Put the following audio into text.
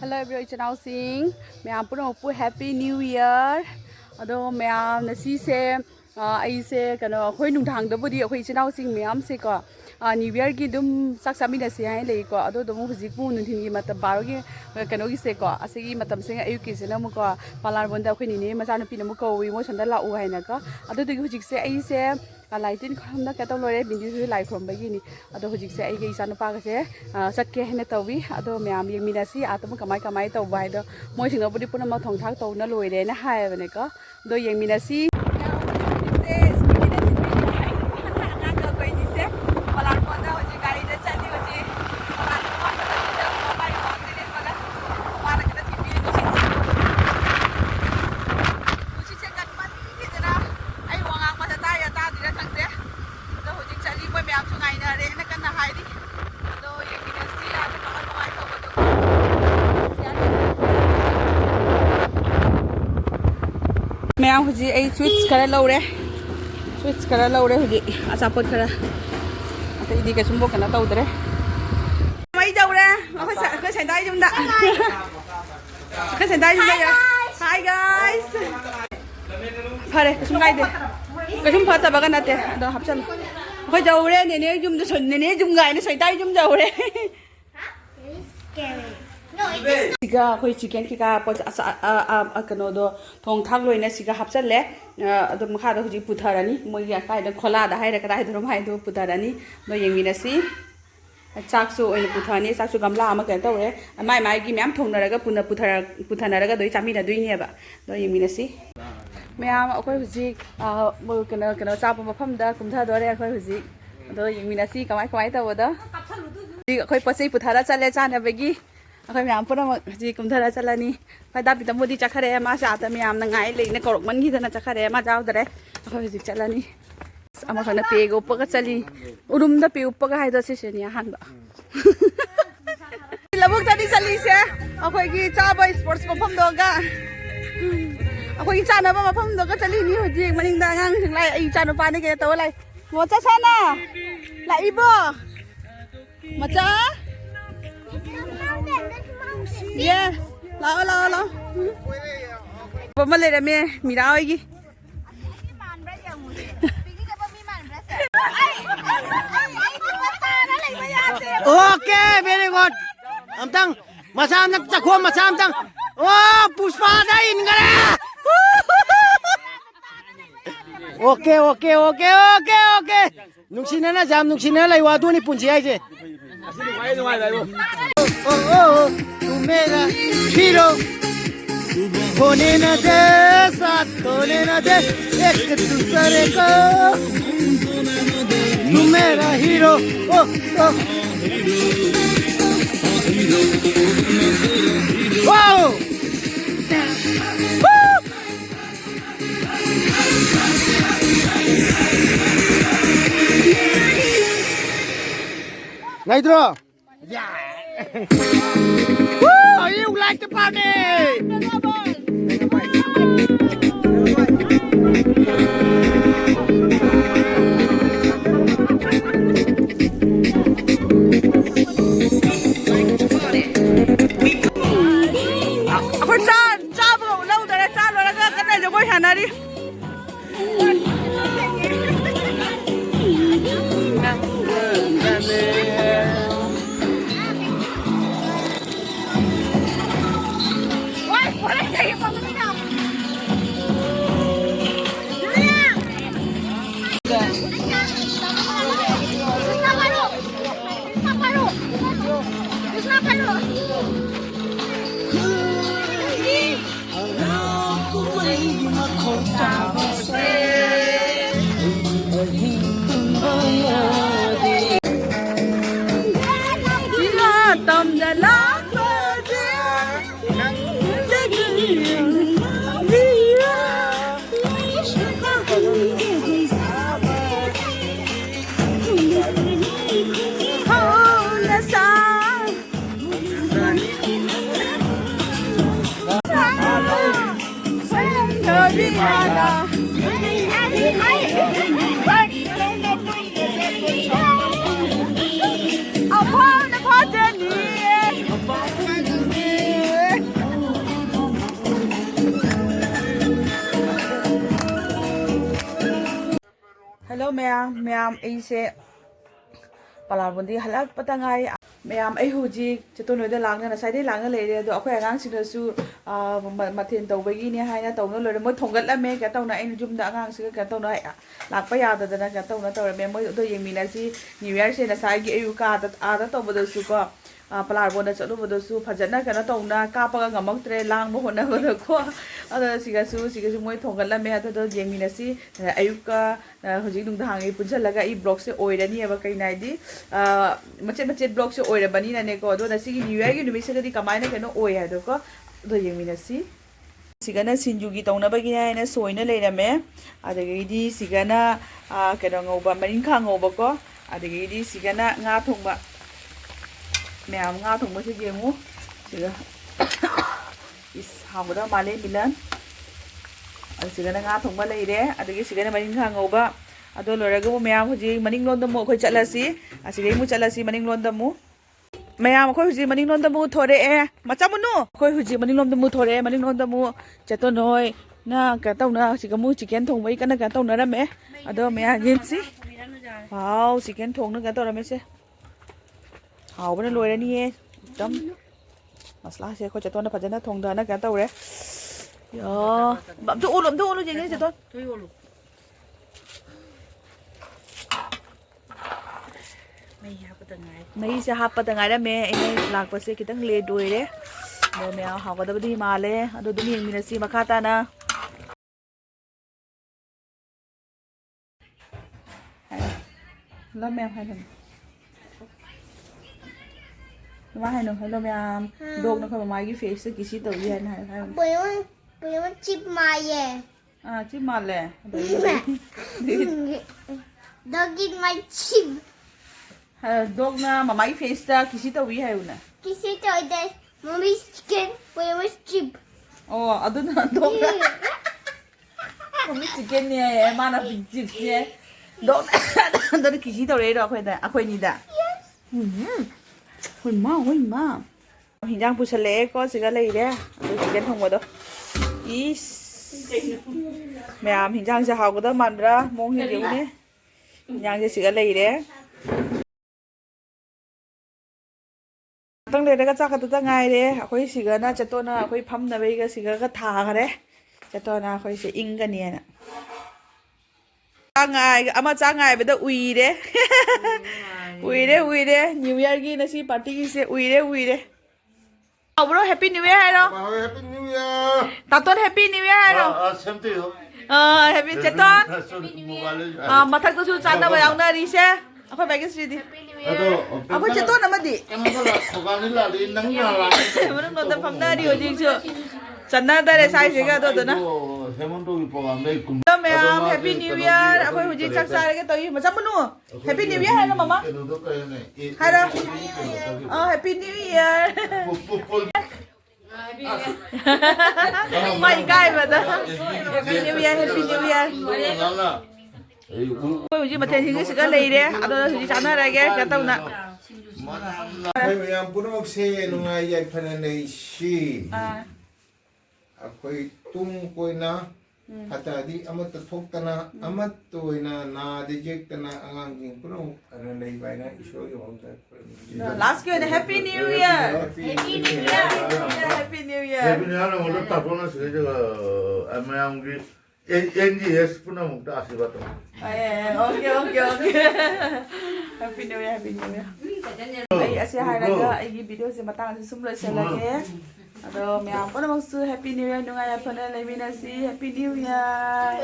Hello everyone, channel sing. May I put Happy New Year. Although may I see say I say kano hoi nung thang dabudi hoi channel sing may am say ko New Year ki dum saksami na siya lay ko ado dum huzik po nun hindi mata baro ki kano ki say ko asigi matam sing ayuk ki sila mo ko palar bonda hoi nini masano pinamu ko wi mo sanda la uhay na ko ado dum huzik say ay say Lightin kamda kata lore bindi lai from begini ado hujik se ai ge isanu pa se sakke hene tawi ado myam yeng minasi atom kamai tauba ado moi sing budi puna ma thong thak to na loire na hai bane ko do yeng minasi मैं हुजी आई sweets करा लौरे हुजी अचापत खरा अतई के सुंबो कना तौदरे मई दौरे अखै सैदाई जुमदा अखै सैदाई जुमदा या hi guys फरे कसुम गाइदे कसुम फता बगा नते अदो हपचल अखै दौरे नेने जुमदा नेने जुम गाइने सैदाई जुम दौरे सिगा कोई चिकन की का पच कनो दो थोंग थाग लोइना सिगा हपचले अदो मखा दो हुजी पुथारानी मोइ या काय द खोला द हाय रका दो हाय दो पुथारानी दो यंगिनासी चाकसु ओइन पुथानी चाकसु गमला अमा कन तौरे माइ माइ की म्याम थोंनरगा पुना पुथानरगा दो चामिना दुइनेबा दो यंगिनासी म्याम अखोय हुजी कनो चापो मफम दा कुमथा दोरे अखोय हुजी दो यंगिनासी कमाय तबोदा अखोय पसै पुथारा चले चानबगी अखोय म्याम पुरा जी कुमथरा चलानी फायदा पितमुदी चखरे मा साता म्याम नंगाई लेने करक मनगी दना चखरे मा जावदरे अखोय जी चलानी अमा खना पेग उपगा चली उरुम द पे उपगा हाइदा सेसेनी हानबा लबुक तदी चली से अखोय की चाबा स्पोर्ट्स मफम दोगा अखोय की चानबा मफम दोगा चली नि होजी मनिंग दा ngang sing lai ai chanu pa ni ke to lai mo cha sana la ibo macha Yeah, lao. Bom lên đây mẹ, mì đào ấy. Okay, very good. Amtang, masam nak cakwa masam tang. Oh, Puspa dah in gara. Okay. Nuksina na jam, nuksina lai wadu ni punci aja. Oh, tu mera hero. होने न दे साथ होने न दे एक दूसरे को तू मेरा hero oh wow Naidro yeah woo you like the party Hello ma'am aise Palabon di halak patangai ma'am ai huji cheton noida langna na sai dei langna le de do akhoi angang sing su mathen tawbagi ne haina tawna lore moi thongat la me ka tawna ai jum da angang sing ka tawna lakpa ya da na ka tawna tawre me moi do yemina si new year se na sai gi ayu ka da tawba su ko Palabon da cholu bodo su phajana kana tawna ka pa ga ngamok tre lang mo hona bodo ko ada siga su moi thongat la me da do yemina si ayu ka hoji dung dang ai punja laga I block se oirani aba kai nai di macet block se oira bani na ne ko do na sigi new year gi numi se di kamai na keno oya do ko do yemina si sigana sinju gi tawna ba gi na soina le ra me adagi di sigana keno ngoba marin kha ngoba ko adagi di sigana nga thongba ma'am nga thongba se yengu siga is hawda male milan sigana nga thongba leire adagi sigana marin kha ngoba ado loraga ma'am huji maning lon da mo khoi chalasi asigei mu chalasi maning lon da mu ma'am khoi huji maning lon da mu thore e machamunu khoi huji maning lon da mu thore maning lon da mu cheton hoi na ka tawna sigamu chicken thongbai kana ka tawna ra me ado ma'am jinsi wow chicken thong na ka tawra me se hau bana loira ni e dam masla se khoi cheton na phajana thong da na ka tawre yo bam tu ulu jeng ni cheton mấy sẽ hấp bắt ngay đó mẹ anh lạc bớt sẽ kita ngeliat đuôi đấy rồi mẹ học vào đó đi mà lên đó đi miếng mình xí mà khát ta na lo mẹ hay không lo hay không lo mẹ đốt nó không mai cái face cái gì tàu gì hay không bởi vì chip mai vậy chip mà lẹ doggy my chip dog na mamai face ta kisi tàu gì hay không nè kisi tàu đây mommy chicken bởi vì chip ado na dog na mommy chicken nè mà na chip nè dog đó kisi tàu đấy đó khơi nhỉ đã hồi mà hình dạng pusale có gì cái này đấy tôi chỉ cần thông vào đó mẹ hình dạng sẽ học cái đó mà ra mong hiểu điều này hình dạng sẽ cái này đấy tăng lên cái chắc cái ngay đấy khối xì cái na chặt na khối phăm na bây cái xì cái thà cái đấy chặt na khối sẽ in cái này nè ama ngay bây giờ uy đấy uy đấy New Year gi na si party gi se uy đấy bro happy New Year hay đâu Happy New Year. Taton happy New Year hay đâu Same to you. happy cheton mathak to su chana ba yaung na ri se akhoi ba ge si di akhoi cheton ama di Khoganila di nangna la. Mana no da phamna ri ho jing chu chana da re sai se ga do na Hemonto gi program dei kum. ma'am happy New Year akhoi hu ji chak sa ge to yi macam nu happy New Year hay đâu mama hay đâu happy New Year mày cay mà đó happy New Year ôi gì mà thấy thì cái này đấy à đó thì chán ra cái tao nè Yang puno se nungai yai pananei si. Akoi tung koi na hata di amat thok tana amat toina na dejek tana angang king puno ananei bai na iso yo hota. last year happy New Year happy New Year Happy New Year na ngolo tapona se jaga amayang gi NGS puna mukta asibat. Okay. Happy New Year. Ay asya haraga ay video se matang se sumlo se lage. Ado ma'am ko namang su Happy New Year nunga ya phana lai mina si Happy New Year.